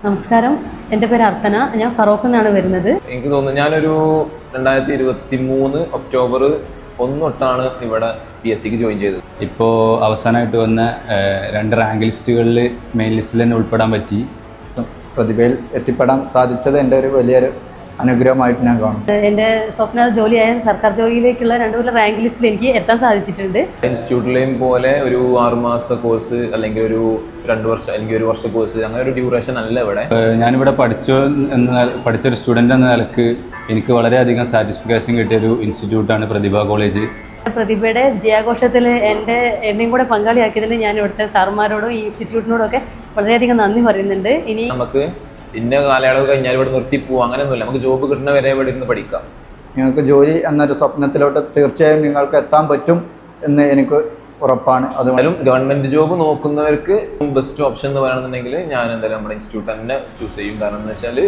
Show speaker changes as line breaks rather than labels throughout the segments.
നമസ്കാരം, എൻ്റെ പേര് അർത്തന. ഞാൻ ഫറോക്കിൽ നിന്നാണ് വരുന്നത്.
എനിക്ക് തോന്നുന്നു ഞാനൊരു 2023 ഒക്ടോബർ 1 തൊട്ടാണ് ഇവിടെ PSCക്ക് ജോയിൻ ചെയ്തത്.
ഇപ്പോൾ അവസാനമായിട്ട് വന്ന 2 റാങ്ക് ലിസ്റ്റുകളിൽ മെയിൻ ലിസ്റ്റിൽ തന്നെ ഉൾപ്പെടാൻ പറ്റി.
പ്രതിഭയിൽ എത്തിപ്പെടാൻ സാധിച്ചത് എൻ്റെ ഒരു വലിയൊരു അനുഗ്രഹമായിട്ട് ഞാൻ കാണുന്നു.
എൻ്റെ സ്വപ്ന ജോലിയായ സർക്കാർ ജോലിയിലേക്കുള്ള 2 റാങ്ക് ലിസ്റ്റിൽ എനിക്ക് എത്താൻ സാധിച്ചിട്ടുണ്ട്.
ഇൻസ്റ്റിറ്റ്യൂട്ടിലെയും പോലെ ഒരു 6 മാസ കോഴ്സ് അല്ലെങ്കിൽ ഒരു 2 വർഷം അല്ലെങ്കിൽ 1 വർഷ കോഴ്സ് അങ്ങനെ ഒരു ഡ്യൂറേഷൻ അല്ല ഇവിടെ.
ഞാനിവിടെ പഠിച്ചൊരു സ്റ്റുഡൻ്റ് എന്ന നിലക്ക് എനിക്ക് വളരെയധികം സാറ്റിസ്ഫാക്ഷൻ കിട്ടിയൊരു ഇൻസ്റ്റിറ്റ്യൂട്ടാണ് പ്രതിഭ കോളേജ്.
പ്രതിഭയുടെ വിജയാഘോഷത്തിൽ എന്നെയും കൂടെ പങ്കാളിയാക്കിയതിന് ഞാൻ ഇവിടുത്തെ സാറുമാരോടും ഈ ഇൻസ്റ്റിറ്റ്യൂട്ടിനോടും ഒക്കെ വളരെയധികം നന്ദി പറയുന്നുണ്ട്. ഇനി
നമുക്ക് ഇന്ന കാലയളവ് കഴിഞ്ഞാൽ ഇവിടെ നിർത്തിപ്പോവും അങ്ങനെയൊന്നുമില്ല. നമുക്ക് ജോബ് കിട്ടുന്ന വരെ ഇവിടെ ഇരുന്ന് പഠിക്കാം.
നിങ്ങൾക്ക് ജോലി എന്നൊരു സ്വപ്നത്തിലോട്ട് തീർച്ചയായും നിങ്ങൾക്ക് എത്താൻ പറ്റും എന്ന് എനിക്ക് ഉറപ്പാണ്.
അതും ഗവൺമെന്റ് ജോബ് നോക്കുന്നവർക്ക് ബെസ്റ്റ് ഓപ്ഷൻ എന്ന് പറയുകയാണെന്നുണ്ടെങ്കിൽ ഞാൻ എന്തായാലും നമ്മുടെ ഇൻസ്റ്റിറ്റ്യൂട്ട് തന്നെ ചൂസ് ചെയ്യും. കാരണം എന്ന് വെച്ചാൽ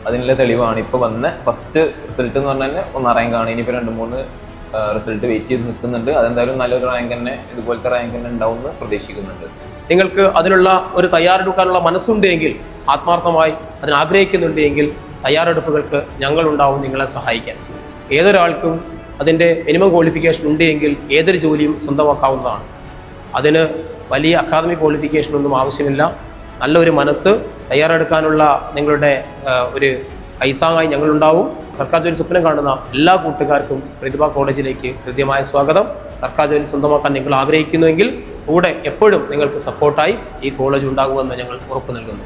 അതിനുള്ള തെളിവാണ് ഇപ്പോൾ വന്ന ഫസ്റ്റ് റിസൾട്ട് എന്ന് പറഞ്ഞാൽ 1 റാങ്ക് ആണ്. ഇനിയിപ്പോൾ 2-3 റിസൾട്ട് വെയിറ്റ് ചെയ്ത് നിൽക്കുന്നുണ്ട്. അതെന്തായാലും നല്ലൊരു റാങ്ക് തന്നെ, ഇതുപോലത്തെ റാങ്ക് തന്നെ ഉണ്ടാവുമെന്ന് പ്രതീക്ഷിക്കുന്നുണ്ട്.
നിങ്ങൾക്ക് അതിനുള്ള ഒരു തയ്യാറെടുക്കാനുള്ള മനസ്സുണ്ടെങ്കിൽ, ആത്മാർത്ഥമായി അതിനാഗ്രഹിക്കുന്നുണ്ടെങ്കിൽ തയ്യാറെടുപ്പുകൾക്ക് ഞങ്ങളുണ്ടാവും നിങ്ങളെ സഹായിക്കാൻ. ഏതൊരാൾക്കും അതിൻ്റെ മിനിമം ക്വാളിഫിക്കേഷൻ ഉണ്ടെങ്കിൽ ഏതൊരു ജോലിയും സ്വന്തമാക്കാവുന്നതാണ്. അതിന് വലിയ അക്കാദമിക് ക്വാളിഫിക്കേഷനൊന്നും ആവശ്യമില്ല. നല്ലൊരു മനസ്സ്, തയ്യാറെടുക്കാനുള്ള നിങ്ങളുടെ ഒരു കൈത്താങ്ങായി ഞങ്ങളുണ്ടാവും. സർക്കാർ ജോലി സ്വപ്നം കാണുന്ന എല്ലാ കൂട്ടുകാർക്കും പ്രതിഭ കോളേജിലേക്ക് ഹൃദ്യമായ സ്വാഗതം. സർക്കാർ ജോലി സ്വന്തമാക്കാൻ നിങ്ങൾ ആഗ്രഹിക്കുന്നുവെങ്കിൽ കൂടെ എപ്പോഴും നിങ്ങൾക്ക് സപ്പോർട്ടായി ഈ കോളേജ് ഉണ്ടാകുമെന്ന് ഞങ്ങൾ ഉറപ്പു നൽകുന്നു.